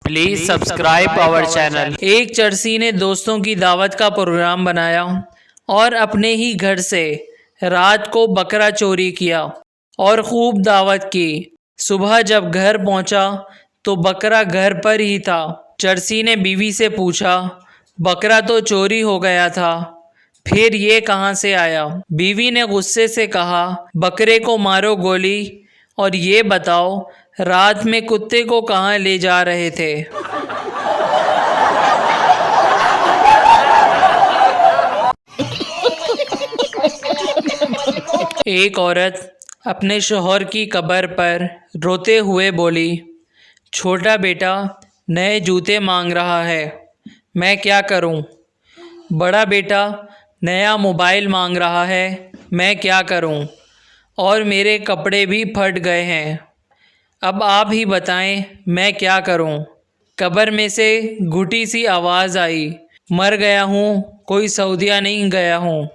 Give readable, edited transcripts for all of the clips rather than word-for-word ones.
Please subscribe our channel. ایک چرسی نے دوستوں کی دعوت کا پروگرام بنایا اور اپنے ہی گھر سے رات کو بکرا چوری کیا اور خوب دعوت کی۔ صبح جب گھر پہنچا تو بکرا گھر پر ہی تھا۔ چرسی نے بیوی سے پوچھا، بکرا تو چوری ہو گیا تھا، پھر یہ کہاں سے آیا؟ بیوی نے غصے سے کہا، بکرے کو مارو گولی اور یہ بتاؤ رات میں کتے کو کہاں لے جا رہے تھے؟ ایک عورت اپنے شوہر کی قبر پر روتے ہوئے بولی، چھوٹا بیٹا نئے جوتے مانگ رہا ہے، میں کیا کروں؟ بڑا بیٹا نیا موبائل مانگ رہا ہے، میں کیا کروں؟ اور میرے کپڑے بھی پھٹ گئے ہیں، اب آپ ہی بتائیں میں کیا کروں؟ قبر میں سے گھٹی سی آواز آئی، مر گیا ہوں، کوئی سعودیہ نہیں گیا ہوں۔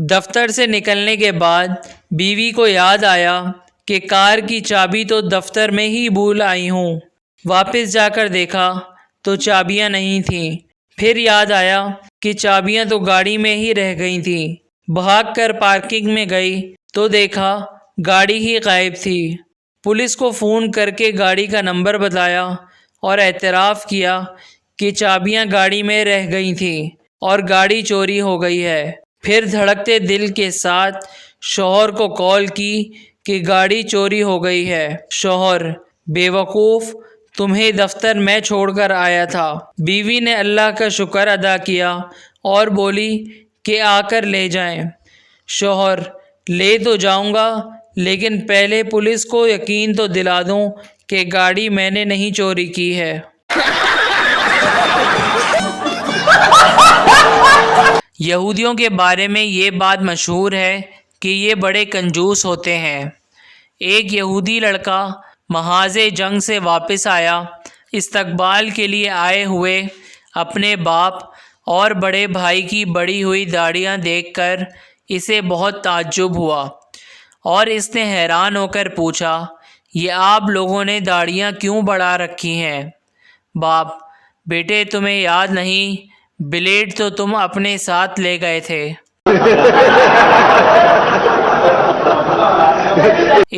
دفتر سے نکلنے کے بعد بیوی کو یاد آیا کہ کار کی چابی تو دفتر میں ہی بھول آئی ہوں۔ واپس جا کر دیکھا تو چابیاں نہیں تھیں۔ پھر یاد آیا کہ چابیاں تو گاڑی میں ہی رہ گئی تھیں۔ بھاگ کر پارکنگ میں گئی تو دیکھا گاڑی ہی غائب تھی۔ پولیس کو فون کر کے گاڑی کا نمبر بتایا اور اعتراف کیا کہ چابیاں گاڑی میں رہ گئی تھیں اور گاڑی چوری ہو گئی ہے۔ پھر دھڑکتے دل کے ساتھ شوہر کو کال کی کہ گاڑی چوری ہو گئی ہے۔ شوہر، بے وقوف، تمہیں دفتر میں چھوڑ کر آیا تھا۔ بیوی نے اللہ کا شکر ادا کیا اور بولی کہ آ کر لے جائیں۔ شوہر، لے تو جاؤں گا لیکن پہلے پولیس کو یقین تو دلا دوں کہ گاڑی میں نے نہیں چوری کی ہے۔ یہودیوں کے بارے میں یہ بات مشہور ہے کہ یہ بڑے کنجوس ہوتے ہیں۔ ایک یہودی لڑکا محاذ جنگ سے واپس آیا۔ استقبال کے لیے آئے ہوئے اپنے باپ اور بڑے بھائی کی بڑھی ہوئی داڑھیاں دیکھ کر اسے بہت تعجب ہوا اور اس نے حیران ہو کر پوچھا، یہ آپ لوگوں نے داڑھیاں کیوں بڑھا رکھی ہیں؟ باپ، بیٹے تمہیں یاد نہیں، بلیڈ تو تم اپنے ساتھ لے گئے تھے۔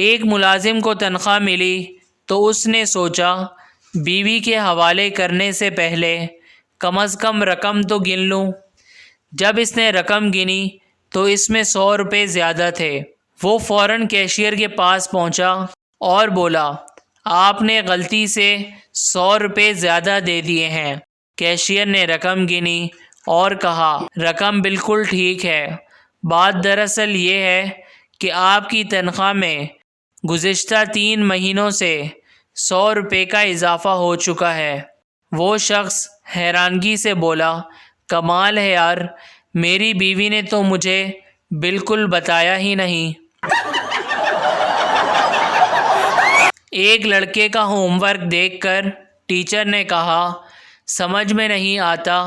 ایک ملازم کو تنخواہ ملی تو اس نے سوچا بیوی کے حوالے کرنے سے پہلے کم از کم رقم تو گن لوں۔ جب اس نے رقم گنی تو اس میں 100 روپے زیادہ تھے۔ وہ فوراً کیشیئر کے پاس پہنچا اور بولا، آپ نے غلطی سے 100 روپے زیادہ دے دیے ہیں۔ کیشیئر نے رقم گنی اور کہا، رقم بالکل ٹھیک ہے، بات دراصل یہ ہے کہ آپ کی تنخواہ میں گزشتہ 3 مہینوں سے 100 روپے کا اضافہ ہو چکا ہے۔ وہ شخص حیرانگی سے بولا، کمال ہے یار، میری بیوی نے تو مجھے بالکل بتایا ہی نہیں۔ ایک لڑکے کا ہوم ورک دیکھ کر ٹیچر نے کہا، سمجھ میں نہیں آتا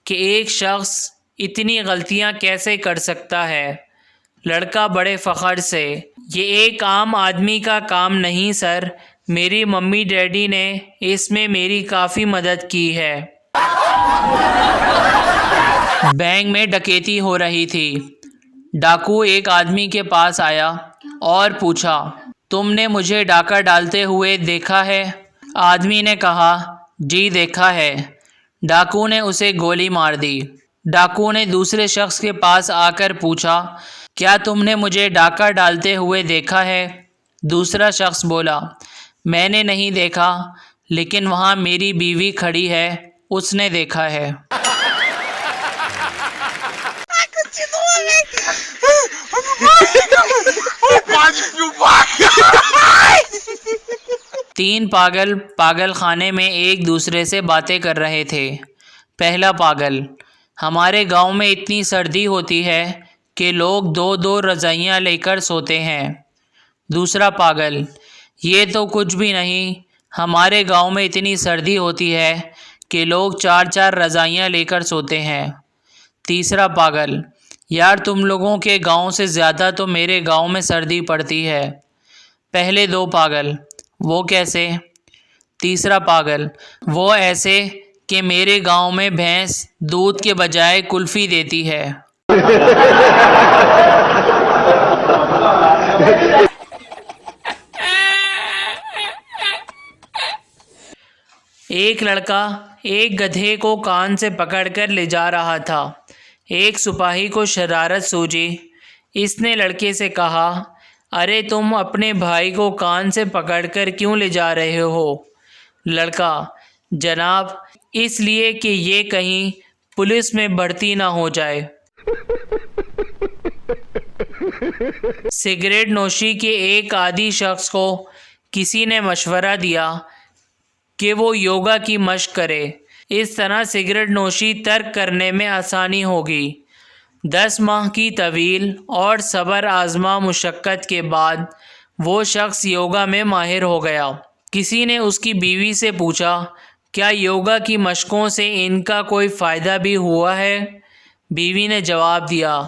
کہ ایک شخص اتنی غلطیاں کیسے کر سکتا ہے۔ لڑکا بڑے فخر سے، یہ ایک عام آدمی کا کام نہیں سر، میری ممی ڈیڈی نے اس میں میری کافی مدد کی ہے۔ بینک میں ڈکیتی ہو رہی تھی۔ ڈاکو ایک آدمی کے پاس آیا اور پوچھا، تم نے مجھے ڈاکہ ڈالتے ہوئے دیکھا ہے؟ آدمی نے کہا، جی دیکھا ہے۔ ڈاکو نے اسے گولی مار دی۔ ڈاکو نے دوسرے شخص کے پاس آ کر پوچھا، کیا تم نے مجھے ڈاکہ ڈالتے ہوئے دیکھا ہے؟ دوسرا شخص بولا، میں نے نہیں دیکھا لیکن وہاں میری بیوی کھڑی ہے، اس نے دیکھا ہے۔ تین پاگل پاگل خانے میں ایک دوسرے سے باتیں کر رہے تھے۔ پہلا پاگل، ہمارے گاؤں میں اتنی سردی ہوتی ہے کہ لوگ 2 رضائیاں لے کر سوتے ہیں۔ دوسرا پاگل، یہ تو کچھ بھی نہیں، ہمارے گاؤں میں اتنی سردی ہوتی ہے کہ لوگ 4 رضائیاں لے کر سوتے ہیں۔ تیسرا پاگل، یار تم لوگوں کے گاؤں سے زیادہ تو میرے گاؤں میں سردی پڑتی ہے۔ پہلے 2 پاگل، وہ کیسے؟ تیسرا پاگل: وہ ایسے کہ میرے گاؤں میں بھینس دودھ کے بجائے کلفی دیتی ہے۔ ایک لڑکا ایک گدھے کو کان سے پکڑ کر لے جا رہا تھا۔ ایک سپاہی کو شرارت سوچی۔ اس نے لڑکے سے کہا، ارے تم اپنے بھائی کو کان سے پکڑ کر کیوں لے جا رہے ہو؟ لڑکا: جناب، اس لیے کہ یہ کہیں پولیس میں بھرتی نہ ہو جائے۔ سگریٹ نوشی کے ایک عادی شخص کو کسی نے مشورہ دیا کہ وہ یوگا کی مشق کرے، اس طرح سگریٹ نوشی ترک کرنے میں آسانی ہوگی۔ 10 ماہ کی طویل اور صبر آزما مشقت کے بعد وہ شخص یوگا میں ماہر ہو گیا۔ کسی نے اس کی بیوی سے پوچھا، کیا یوگا کی مشقوں سے ان کا کوئی فائدہ بھی ہوا ہے؟ بیوی نے جواب دیا،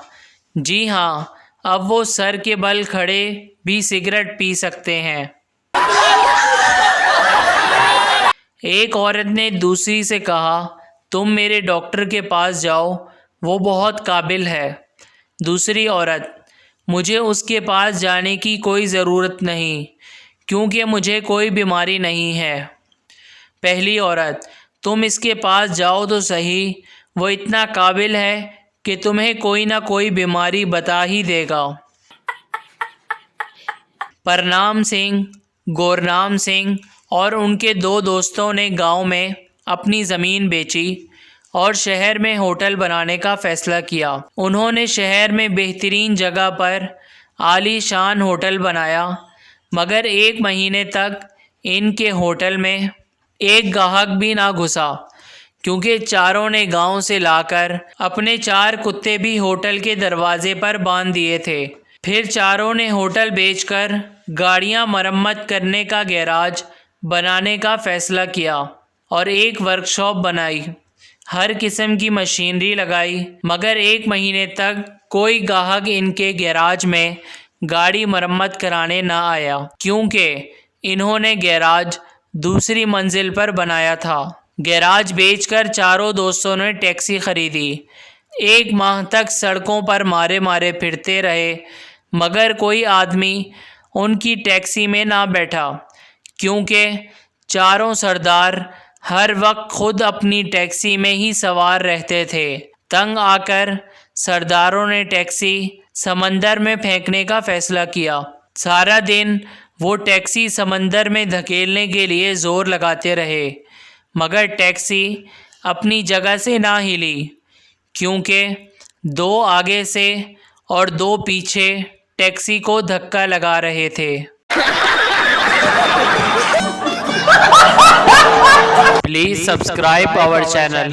جی ہاں، اب وہ سر کے بل کھڑے بھی سگریٹ پی سکتے ہیں۔ ایک عورت نے دوسری سے کہا، تم میرے ڈاکٹر کے پاس جاؤ، وہ بہت قابل ہے۔ دوسری عورت: مجھے اس کے پاس جانے کی کوئی ضرورت نہیں، کیونکہ مجھے کوئی بیماری نہیں ہے۔ پہلی عورت: تم اس کے پاس جاؤ تو صحیح، وہ اتنا قابل ہے کہ تمہیں کوئی نہ کوئی بیماری بتا ہی دے گا۔ پرنام سنگھ، گورنام سنگھ اور ان کے 2 دوستوں نے گاؤں میں اپنی زمین بیچی اور شہر میں ہوٹل بنانے کا فیصلہ کیا۔ انہوں نے شہر میں بہترین جگہ پر عالی شان ہوٹل بنایا، مگر 1 مہینے تک ان کے ہوٹل میں ایک گاہک بھی نہ گھسا، کیونکہ چاروں نے گاؤں سے لا کر اپنے 4 کتے بھی ہوٹل کے دروازے پر باندھ دیے تھے۔ پھر چاروں نے ہوٹل بیچ کر گاڑیاں مرمت کرنے کا گیراج بنانے کا فیصلہ کیا اور ایک ورکشاپ بنائی، ہر قسم کی مشینری لگائی، مگر 1 مہینے تک کوئی گاہک ان کے گیراج میں گاڑی مرمت کرانے نہ آیا، کیونکہ انہوں نے گیراج دوسری منزل پر بنایا تھا۔ گیراج بیچ کر چاروں دوستوں نے ٹیکسی خریدی۔ 1 ماہ تک سڑکوں پر مارے مارے پھرتے رہے، مگر کوئی آدمی ان کی ٹیکسی میں نہ بیٹھا، کیونکہ چاروں سردار ہر وقت خود اپنی ٹیکسی میں ہی سوار رہتے تھے۔ تنگ آ کر سرداروں نے ٹیکسی سمندر میں پھینکنے کا فیصلہ کیا۔ سارا دن وہ ٹیکسی سمندر میں دھکیلنے کے لیے زور لگاتے رہے، مگر ٹیکسی اپنی جگہ سے نہ ہلی، کیونکہ 2 آگے سے اور 2 پیچھے ٹیکسی کو دھکا لگا رہے تھے۔ Please subscribe our channel.